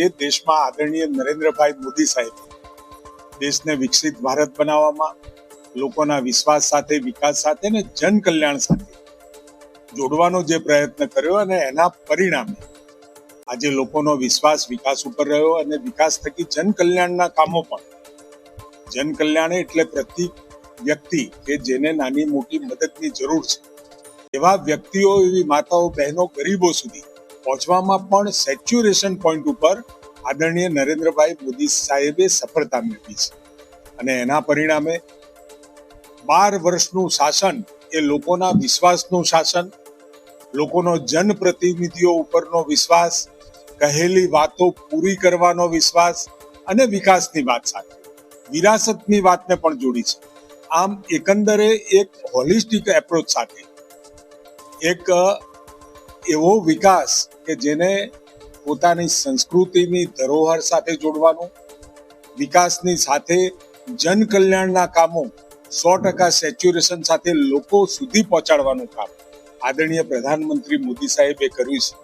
જે દેશમાં આદરણીય નરેન્દ્રભાઈ મોદી સાહેબ દેશને વિકસિત ભારત બનાવવામાં લોકોના વિશ્વાસ સાથે, વિકાસ સાથે અને જન કલ્યાણ સાથે જોડવાનો જે પ્રયત્ન કર્યો અને એના પરિણામે આજે લોકોનો વિશ્વાસ વિકાસ ઉપર રહ્યો અને વિકાસ થકી જન કલ્યાણના કામો પણ, જન કલ્યાણ એટલે પ્રત્યેક વ્યક્તિ કે જેને નાની મોટી મદદની જરૂર છે એવા વ્યક્તિઓ, એવી માતાઓ, બહેનો, ગરીબો સુધી પહોંચવામાં પણ સેચ્યુરેશન પોઈન્ટ ઉપર આદરણીય નરેન્દ્રભાઈ મોદી સાહેબે સફળતા મેળવી છે અને એના પરિણામે 12 વર્ષનું શાસન એ લોકોના વિશ્વાસનું શાસન, લોકોનો જનપ્રતિનિધિઓ ઉપરનો વિશ્વાસ, કહેલી વાતો પૂરી કરવાનો વિશ્વાસ અને વિકાસની વાત સાથે વિરાસતની વાતને પણ જોડી છે. આમ એકંદરે એક હોલિસ્ટિક એપ્રોચ સાથે એક એવો વિકાસ કે જેને પોતાની સંસ્કૃતિની ધરોહર સાથે જોડવાનું, વિકાસની સાથે જન કલ્યાણના કામો 100% સેચ્યુરેશન સાથે લોકો સુધી પહોંચાડવાનું કામ આદરણીય પ્રધાનમંત્રી મોદી સાહેબે કર્યું છે.